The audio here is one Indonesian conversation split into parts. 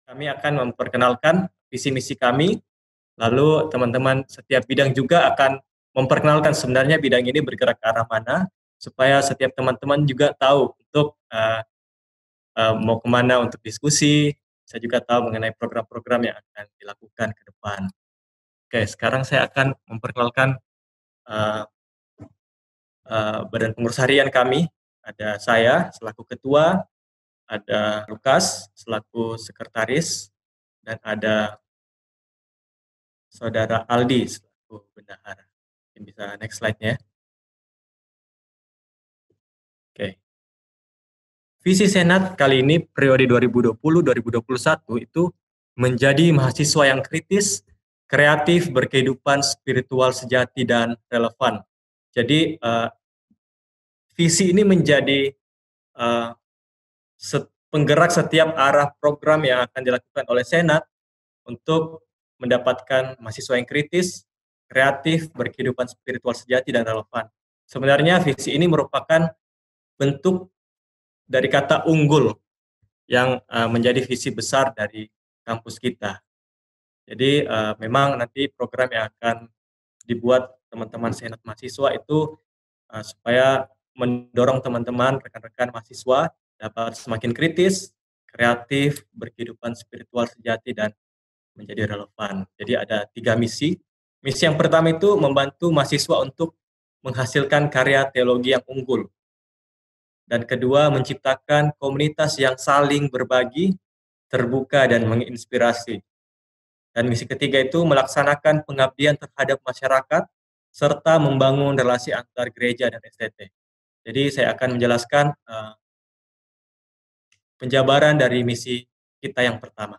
Kami akan memperkenalkan visi misi kami, lalu teman-teman setiap bidang juga akan memperkenalkan sebenarnya bidang ini bergerak ke arah mana, supaya setiap teman-teman juga tahu untuk mau kemana untuk diskusi. Saya juga tahu mengenai program-program yang akan dilakukan ke depan. Oke, sekarang saya akan memperkenalkan uh, badan pengurus harian kami. Ada saya selaku ketua, ada Lukas selaku sekretaris, dan ada saudara Aldi selaku bendahara. Mungkin bisa next slide-nya. Oke. Visi Senat kali ini periode 2020-2021 itu menjadi mahasiswa yang kritis, kreatif, berkehidupan spiritual sejati dan relevan. Jadi visi ini menjadi penggerak setiap arah program yang akan dilakukan oleh Senat untuk mendapatkan mahasiswa yang kritis, kreatif, berkehidupan spiritual sejati dan relevan. Sebenarnya visi ini merupakan bentuk dari kata unggul yang menjadi visi besar dari kampus kita. Jadi memang nanti program yang akan dibuat teman-teman Senat mahasiswa itu supaya mendorong teman-teman rekan-rekan mahasiswa dapat semakin kritis, kreatif, berkehidupan spiritual sejati dan menjadi relevan. Jadi ada 3 misi. Misi yang pertama itu membantu mahasiswa untuk menghasilkan karya teologi yang unggul. Dan kedua, menciptakan komunitas yang saling berbagi, terbuka dan menginspirasi. Dan misi ketiga itu melaksanakan pengabdian terhadap masyarakat serta membangun relasi antar gereja dan STT. Jadi saya akan menjelaskan penjabaran dari misi kita yang pertama.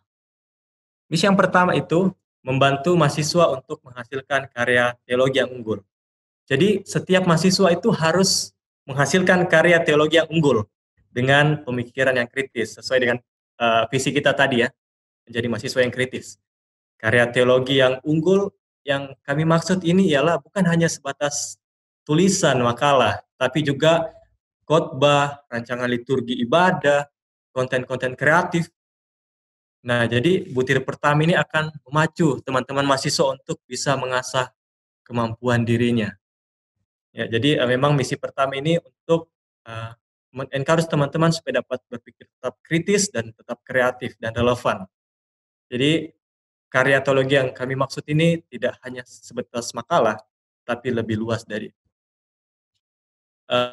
Misi yang pertama itu membantu mahasiswa untuk menghasilkan karya teologi yang unggul. Jadi setiap mahasiswa itu harus menghasilkan karya teologi yang unggul dengan pemikiran yang kritis sesuai dengan visi kita tadi ya, menjadi mahasiswa yang kritis. Karya teologi yang unggul yang kami maksud ini ialah bukan hanya sebatas tulisan makalah, tapi juga khotbah, rancangan liturgi ibadah, konten-konten kreatif. Nah, jadi butir pertama ini akan memacu teman-teman mahasiswa untuk bisa mengasah kemampuan dirinya. Ya, jadi memang misi pertama ini untuk men-encourage teman-teman supaya dapat berpikir tetap kritis dan tetap kreatif dan relevan. Jadi karya teologi yang kami maksud ini tidak hanya sebatas makalah, tapi lebih luas dari itu.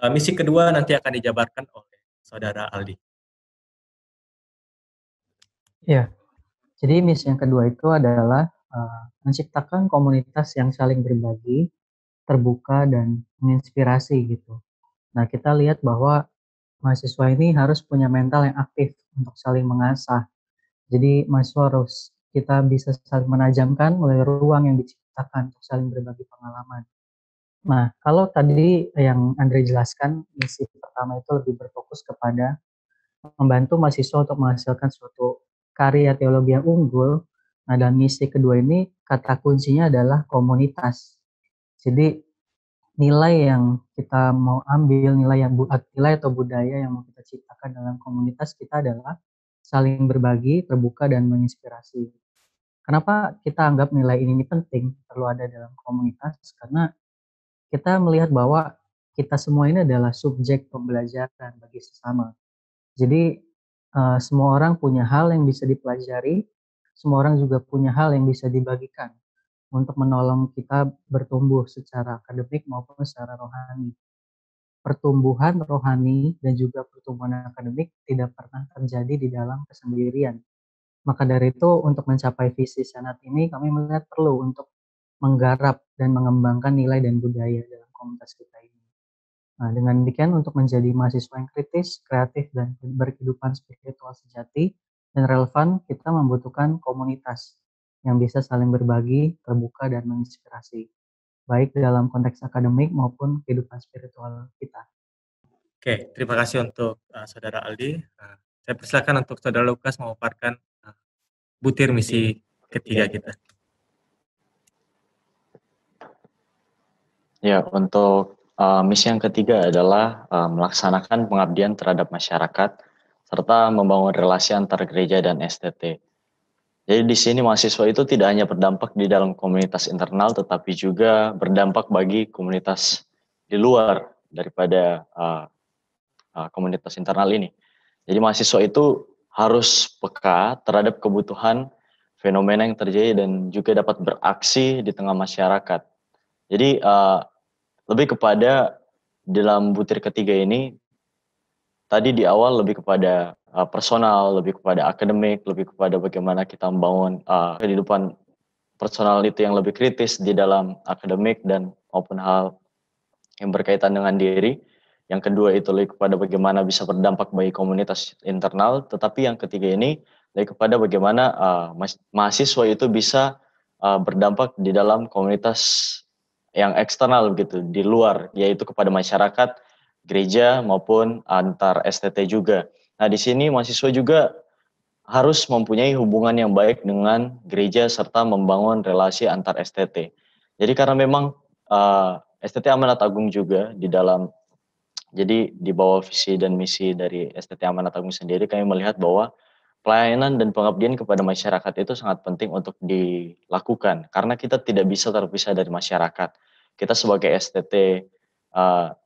Misi kedua nanti akan dijabarkan oleh saudara Aldi. Ya, jadi misi yang kedua itu adalah menciptakan komunitas yang saling berbagi, terbuka dan menginspirasi gitu. Nah, kita lihat bahwa mahasiswa ini harus punya mental yang aktif untuk saling mengasah. Jadi mahasiswa harus kita bisa saling menajamkan melalui ruang yang diciptakan untuk saling berbagi pengalaman. Nah, kalau tadi yang Andre jelaskan, misi pertama itu lebih berfokus kepada membantu mahasiswa untuk menghasilkan suatu karya teologi yang unggul. Nah, dan misi kedua ini kata kuncinya adalah komunitas. Jadi nilai yang kita mau ambil, nilai atau budaya yang mau kita ciptakan dalam komunitas kita adalah saling berbagi, terbuka dan menginspirasi. Kenapa kita anggap nilai ini penting, perlu ada dalam komunitas? Karena kita melihat bahwa kita semua ini adalah subjek pembelajaran bagi sesama. Jadi semua orang punya hal yang bisa dipelajari, semua orang juga punya hal yang bisa dibagikan untuk menolong kita bertumbuh secara akademik maupun secara rohani. Pertumbuhan rohani dan juga pertumbuhan akademik tidak pernah terjadi di dalam kesendirian. Maka dari itu untuk mencapai visi Senat ini kami melihat perlu untuk menggarap dan mengembangkan nilai dan budaya dalam komunitas kita ini. Nah, dengan demikian untuk menjadi mahasiswa yang kritis, kreatif, dan berkehidupan spiritual sejati dan relevan, kita membutuhkan komunitas yang bisa saling berbagi, terbuka, dan menginspirasi, baik dalam konteks akademik maupun kehidupan spiritual kita. Oke, terima kasih untuk saudara Aldi. Saya persilakan untuk saudara Lukas memaparkan butir misi ketiga kita. Ya, untuk misi yang ketiga adalah melaksanakan pengabdian terhadap masyarakat serta membangun relasi antar gereja dan STT. Jadi di sini mahasiswa itu tidak hanya berdampak di dalam komunitas internal, tetapi juga berdampak bagi komunitas di luar daripada komunitas internal ini. Jadi mahasiswa itu harus peka terhadap kebutuhan fenomena yang terjadi dan juga dapat beraksi di tengah masyarakat. Jadi lebih kepada dalam butir ketiga ini, tadi di awal lebih kepada personal, lebih kepada akademik, lebih kepada bagaimana kita membangun kehidupan personal itu yang lebih kritis di dalam akademik dan maupun hal yang berkaitan dengan diri. Yang kedua itu lebih kepada bagaimana bisa berdampak bagi komunitas internal, tetapi yang ketiga ini lebih kepada bagaimana mahasiswa itu bisa berdampak di dalam komunitas yang eksternal gitu, di luar, yaitu kepada masyarakat, gereja maupun antar STT juga. Nah, di sini mahasiswa juga harus mempunyai hubungan yang baik dengan gereja serta membangun relasi antar STT. Jadi karena memang STT Amanat Agung juga di dalam, jadi di bawah visi dan misi dari STT Amanat Agung sendiri, kami melihat bahwa pelayanan dan pengabdian kepada masyarakat itu sangat penting untuk dilakukan karena kita tidak bisa terpisah dari masyarakat. Kita sebagai STT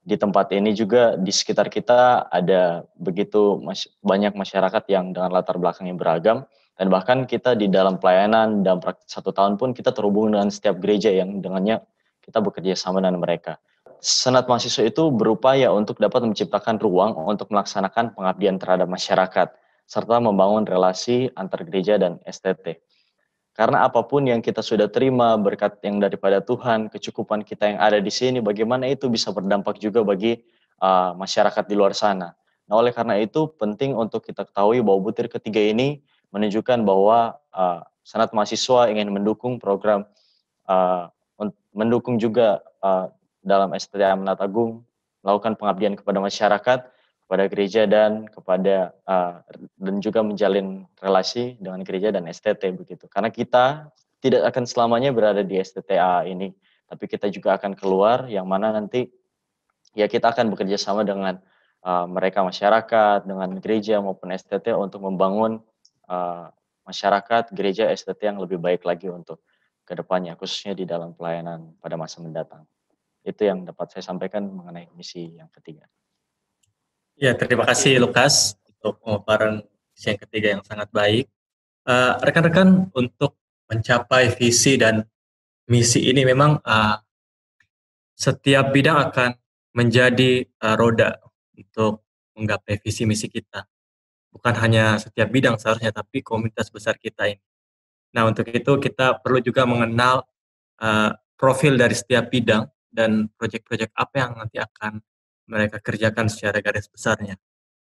di tempat ini juga di sekitar kita ada begitu banyak masyarakat yang dengan latar belakang yang beragam, dan bahkan kita di dalam pelayanan dalam 1 tahun pun kita terhubung dengan setiap gereja yang dengannya kita bekerja sama dengan mereka. Senat mahasiswa itu berupaya untuk dapat menciptakan ruang untuk melaksanakan pengabdian terhadap masyarakat serta membangun relasi antar gereja dan STT. Karena apapun yang kita sudah terima berkat yang daripada Tuhan, kecukupan kita yang ada di sini, bagaimana itu bisa berdampak juga bagi masyarakat di luar sana. Nah, oleh karena itu penting untuk kita ketahui bahwa butir ketiga ini menunjukkan bahwa Senat Mahasiswa ingin mendukung program, mendukung juga dalam STT Amanat Agung, melakukan pengabdian kepada masyarakat, kepada gereja dan kepada dan juga menjalin relasi dengan gereja dan STT begitu. Karena kita tidak akan selamanya berada di STTA ini, tapi kita juga akan keluar yang mana nanti ya kita akan bekerja sama dengan mereka masyarakat, dengan gereja maupun STT untuk membangun masyarakat, gereja, STT yang lebih baik lagi untuk kedepannya, khususnya di dalam pelayanan pada masa mendatang. Itu yang dapat saya sampaikan mengenai misi yang ketiga. Ya, terima kasih Lukas untuk pemaparan misi yang ketiga yang sangat baik. Rekan-rekan, untuk mencapai visi dan misi ini memang setiap bidang akan menjadi roda untuk menggapai visi misi kita. Bukan hanya setiap bidang seharusnya, tapi komunitas besar kita ini. Nah, untuk itu kita perlu juga mengenal profil dari setiap bidang dan proyek-proyek apa yang nanti akan mereka kerjakan secara garis besarnya.